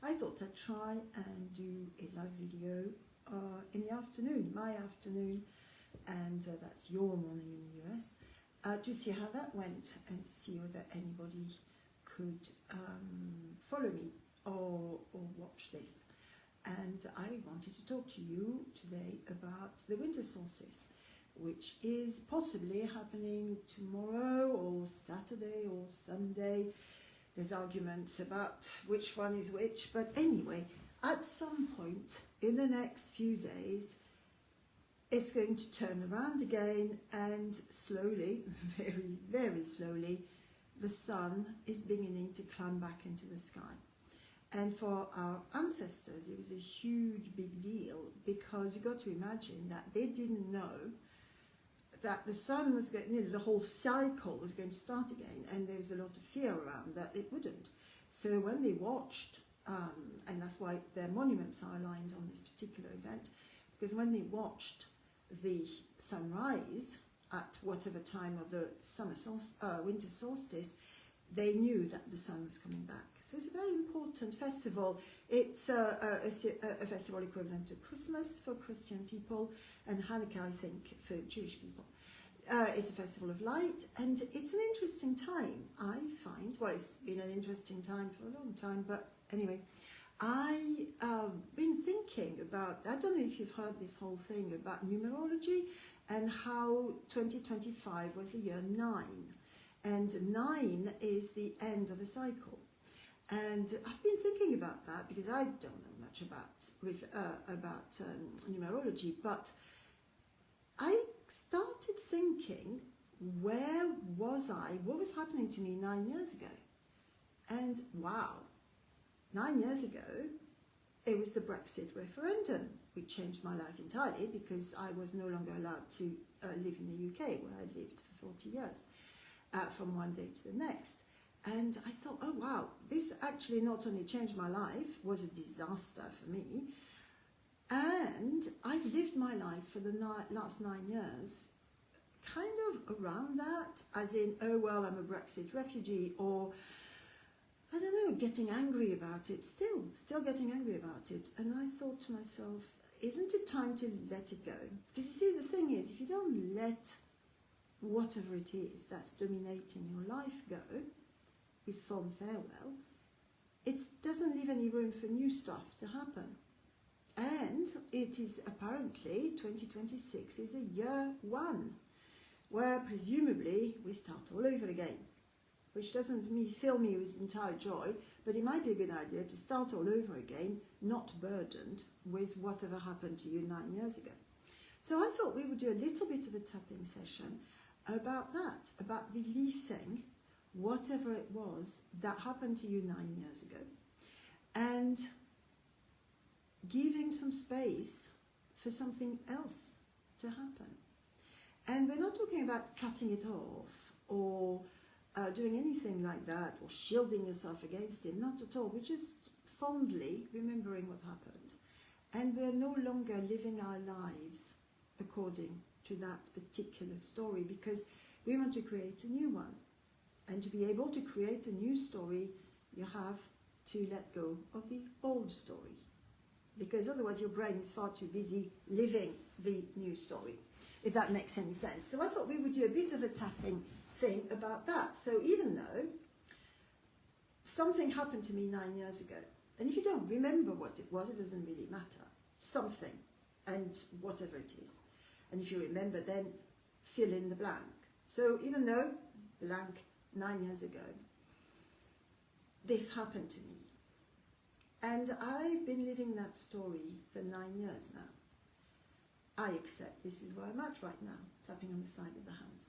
I thought I'd try and do a live video in the afternoon, my afternoon, and that's your morning in the US, to see how that went and to see whether anybody could follow me or watch this. And I wanted to talk to you today about the winter solstice, which is possibly happening tomorrow or Saturday or Sunday. There's arguments about which one is which, but anyway, at some point in the next few days, it's going to turn around again, and slowly, very, very slowly, the sun is beginning to climb back into the sky. And for our ancestors, it was a huge, big deal, because you got to imagine that they didn't know that the sun was going, the whole cycle was going to start again, and there was a lot of fear around that it wouldn't. So when they watched, and that's why their monuments are aligned on this particular event, because when they watched the sunrise at whatever time of the winter solstice, they knew that the sun was coming back. So it's a very important festival. It's a festival equivalent to Christmas for Christian people, and Hanukkah, I think, for Jewish people. It's a festival of light, and it's an interesting time, I find. Well, it's been an interesting time for a long time, but anyway, I've been thinking about, I don't know if you've heard this whole thing about numerology and how 2025 was the year 9. And 9 is the end of a cycle. And I've been thinking about that because I don't know much about numerology, but I started thinking, where was I? What was happening to me 9 years ago? And wow, 9 years ago, it was the Brexit referendum, which changed my life entirely because I was no longer allowed to live in the UK, where I lived for 40 years, from one day to the next. And I thought, oh wow, this actually not only changed my life, was a disaster for me, and I've lived my life for the last 9 years kind of around that, as in, oh well, I'm a Brexit refugee, or I don't know, getting angry about it, still getting angry about it. And I thought to myself, isn't it time to let it go? Because you see, the thing is, if you don't let whatever it is that's dominating your life go, with fond farewell, it doesn't leave any room for new stuff to happen. And it is apparently 2026 is a year 1, where presumably we start all over again, which doesn't fill me with entire joy, but it might be a good idea to start all over again, not burdened with whatever happened to you 9 years ago. So I thought we would do a little bit of a tapping session about that, about releasing whatever it was that happened to you 9 years ago, and giving some space for something else to happen. And we're not talking about cutting it off or doing anything like that, or shielding yourself against it, not at all. We're just fondly remembering what happened. And we're no longer living our lives according to that particular story, because we want to create a new one. And to be able to create a new story, you have to let go of the old story, because otherwise your brain is far too busy living the new story, if that makes any sense. So I thought we would do a bit of a tapping thing about that. So even though something happened to me 9 years ago, and if you don't remember what it was, it doesn't really matter. Something, and whatever it is. And if you remember, then fill in the blank. So even though blank 9 years ago, this happened to me. And I've been living that story for 9 years now. I accept this is where I'm at right now, tapping on the side of the hand.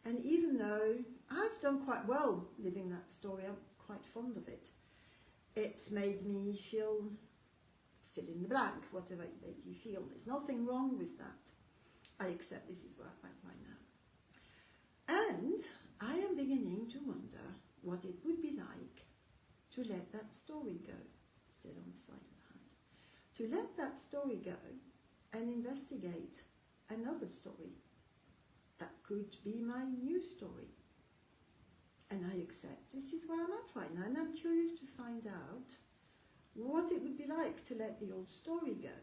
And even though I've done quite well living that story, I'm quite fond of it. It's made me fill in the blank, whatever it made you feel. There's nothing wrong with that. I accept this is where I'm at right now. And I am beginning to wonder what it would be like to let that story go, still on the side of the hand. To let that story go and investigate another story that could be my new story. And I accept this is where I'm at right now, and I'm curious to find out what it would be like to let the old story go.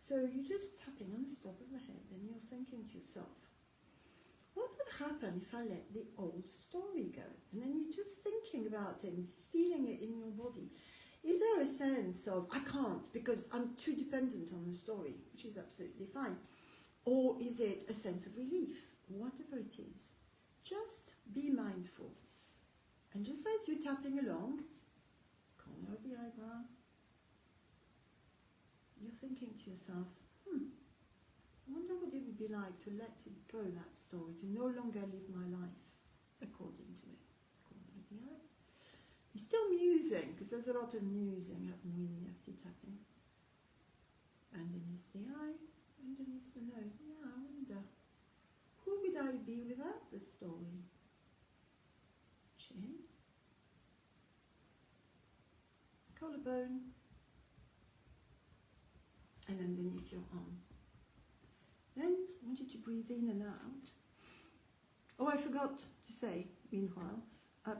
So you're just tapping on the top of the head and you're thinking to yourself, what would happen if I let the old story go? And then you're just thinking about it and feeling it in your body. Is there a sense of, I can't because I'm too dependent on the story, which is absolutely fine. Or is it a sense of relief? Whatever it is, just be mindful. And just as you're tapping along, corner of the eyebrow, you're thinking to yourself, I wonder what it would be like to let it go, that story, to no longer live my life according to it. Corner of the eye. You're still musing, because there's a lot of musing happening in EFT tapping. Underneath the eye, underneath the nose. Yeah, I wonder, who would I be without the story? Chin. Collarbone. And underneath your arm. Then I want you to breathe in and out. Oh, I forgot to say, meanwhile,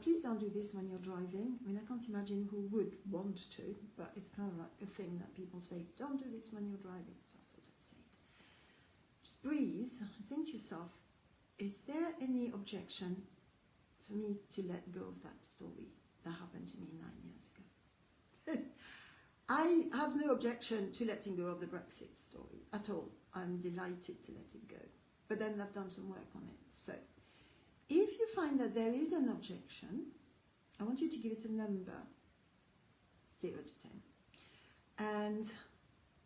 please don't do this when you're driving. I mean, I can't imagine who would want to, but it's kind of like a thing that people say, don't do this when you're driving. So I thought I'd say it. Just breathe and think to yourself, is there any objection for me to let go of that story that happened to me 9 years ago? I have no objection to letting go of the Brexit story at all. I'm delighted to let it go. But then I've done some work on it. So if you find that there is an objection, I want you to give it a number, 0 to 10. And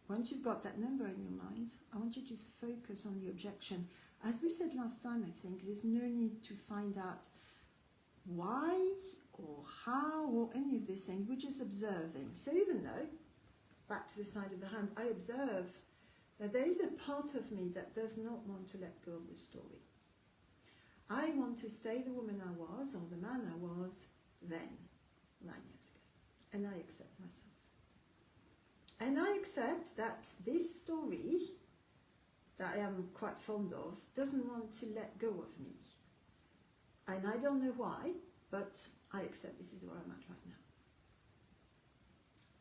once you've got that number in your mind, I want you to focus on the objection. As we said last time, I think, there's no need to find out why or how or any of these things. We're just observing. So even though, back to the side of the hand, I observe that there is a part of me that does not want to let go of the story. I want to stay the woman I was, or the man I was, then, 9 years ago. And I accept myself. And I accept that this story, that I am quite fond of, doesn't want to let go of me. And I don't know why, but I accept this is where I'm at right now.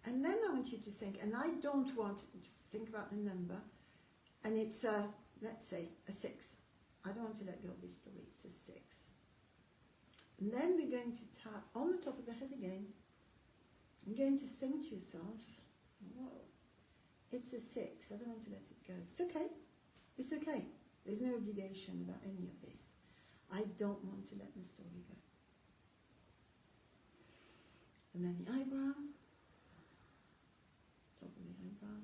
And then I want you to think, and I don't want to think about the number, and it's a, let's say, a 6. I don't want to let go of this story, it's a 6. And then we're going to tap on the top of the head again. You're going to think to yourself, whoa, it's a 6, I don't want to let it go. It's okay, it's okay. There's no obligation about any of this. I don't want to let the story go. And then the eyebrow, top of the eyebrow.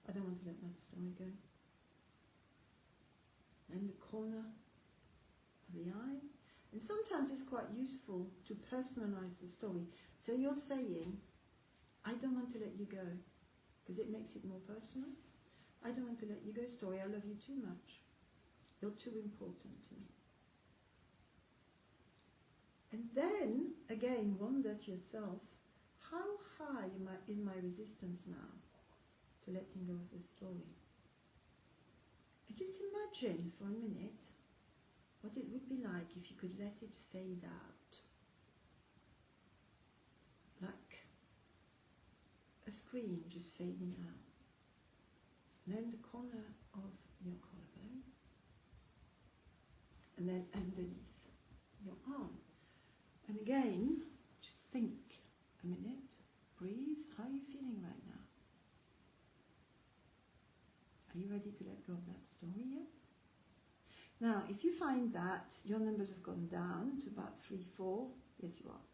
I don't want to let that story go. And the corner of the eye. And sometimes it's quite useful to personalize the story. So you're saying, I don't want to let you go, because it makes it more personal. I don't want to let you go, story, I love you too much. You're too important to me. And then, again, wonder to yourself, how high is my resistance now to letting go of this story? And just imagine for a minute what it would be like if you could let it fade out. Like a screen just fading out. And then the corner of your collarbone. And then underneath your arm. And again, just think a minute, breathe. How are you feeling right now? Are you ready to let go of that story yet? Now, if you find that your numbers have gone down to about 3, 4, yes you are.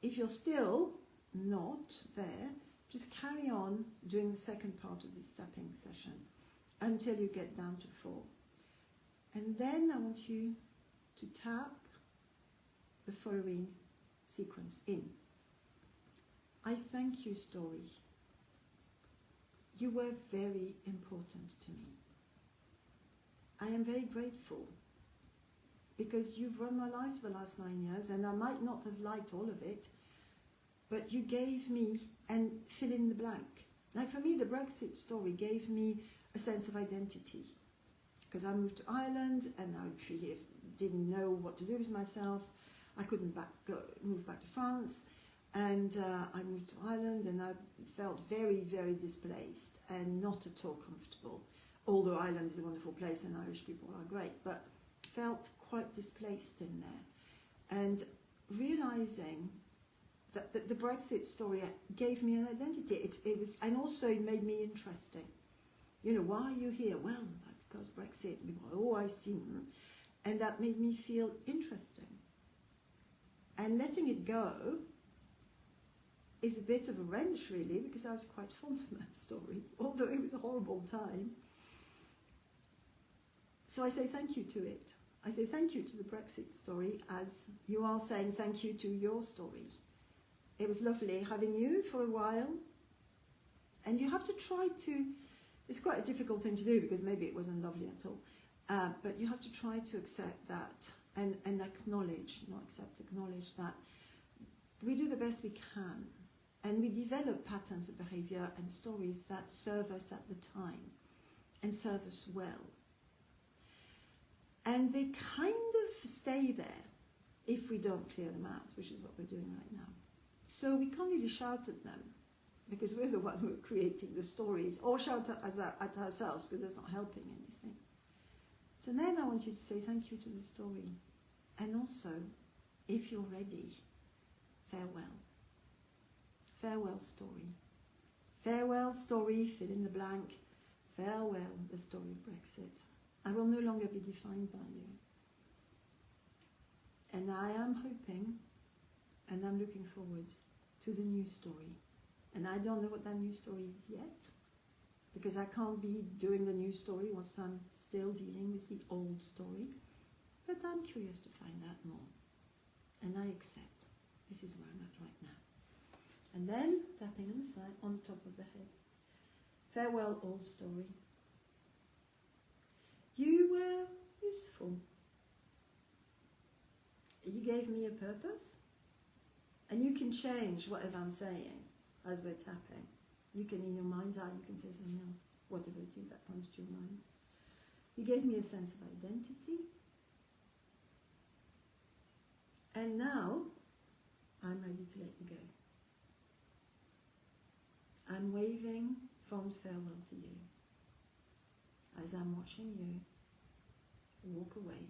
If you're still not there, just carry on doing the second part of this tapping session until you get down to 4. And then I want you to tap the following sequence in. I thank you, story. You were very important to me. I am very grateful because you've run my life for the last 9 years, and I might not have liked all of it, but you gave me, and fill in the blank. Like for me, the Brexit story gave me a sense of identity, because I moved to Ireland and I didn't know what to do with myself. I couldn't move back to France, And I moved to Ireland, and I felt very, very displaced and not at all comfortable. Although Ireland is a wonderful place and Irish people are great, but felt quite displaced in there. And realizing that the Brexit story gave me an identity. It was, and also it made me interesting. You know, why are you here? Well, because Brexit. Oh, I see. And that made me feel interesting. And letting it go is a bit of a wrench, really, because I was quite fond of that story, although it was a horrible time. So I say thank you to it. I say thank you to the Brexit story, as you are saying thank you to your story. It was lovely having you for a while. And you have to try to, it's quite a difficult thing to do because maybe it wasn't lovely at all, but you have to try to accept that and acknowledge, not accept, acknowledge that we do the best we can. And we develop patterns of behavior and stories that serve us at the time and serve us well. And they kind of stay there if we don't clear them out, which is what we're doing right now. So we can't really shout at them because we're the one who are creating the stories, or shout at ourselves because that's not helping anything. So then I want you to say thank you to the story. And also, if you're ready, farewell. Farewell story. Farewell story, fill in the blank. Farewell, the story of Brexit. I will no longer be defined by you. And I am hoping, and I'm looking forward to the new story. And I don't know what that new story is yet, because I can't be doing the new story whilst I'm still dealing with the old story. But I'm curious to find out more. And I accept. This is where I'm at right now. And then, tapping on the side, on top of the head. Farewell, old story. You were useful. You gave me a purpose. And you can change whatever I'm saying as we're tapping. You can, in your mind's eye, you can say something else, whatever it is that comes to your mind. You gave me a sense of identity. And now, I'm ready to let you go. I'm waving fond farewell to you as I'm watching you walk away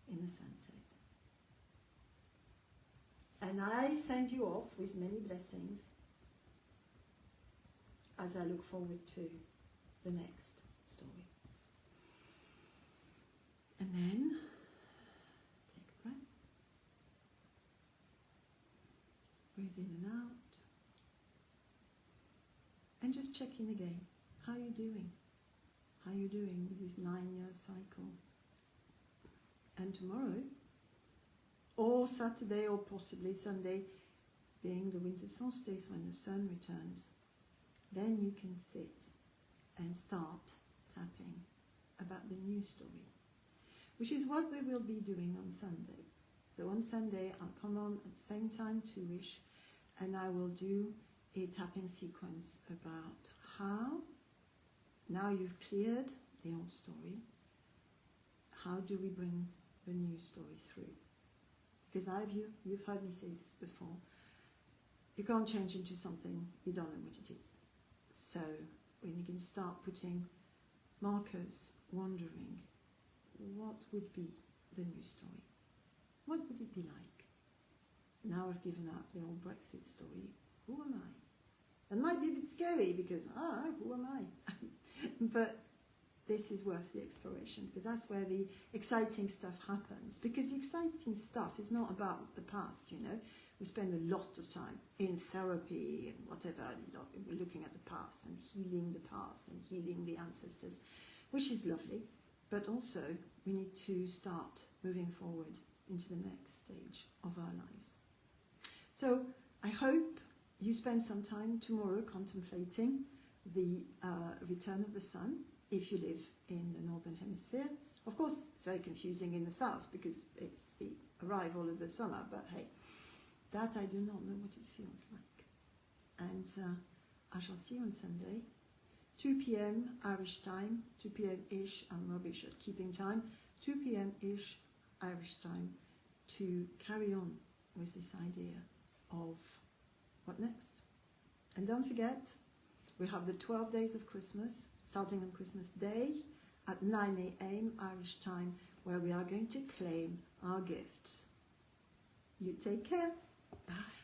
in the sunset. And I send you off with many blessings as I look forward to the next story. And then, take a breath. Breathe in and out. And just check in again. How are you doing? How are you doing with this 9-year cycle? And tomorrow, or Saturday, or possibly Sunday, being the winter solstice when the sun returns, then you can sit and start tapping about the new story, which is what we will be doing on Sunday. So on Sunday, I'll come on at the same time, 2-ish, and I will do a tapping sequence about how, now you've cleared the old story, how do we bring the new story through? Because you've heard me say this before, you can't change into something you don't know what it is. So when you can start putting markers, wondering, what would be the new story? What would it be like? Now I've given up the old Brexit story. Who am I? That might be a bit scary because, who am I? But this is worth the exploration because that's where the exciting stuff happens. Because the exciting stuff is not about the past, you know. We spend a lot of time in therapy and whatever, looking at the past and healing the past and healing the ancestors, which is lovely. But also, we need to start moving forward into the next stage of our lives. So, I hope you spend some time tomorrow contemplating the return of the sun, if you live in the northern hemisphere. Of course, it's very confusing in the south because it's the arrival of the summer, but hey, that I do not know what it feels like. And I shall see you on Sunday, 2 p.m. Irish time, 2 p.m.-ish, I'm rubbish at keeping time, 2 p.m.-ish Irish time to carry on with this idea of what next? And don't forget, we have the 12 days of Christmas, starting on Christmas Day at 9 a.m. Irish time, where we are going to claim our gifts. You take care. Bye.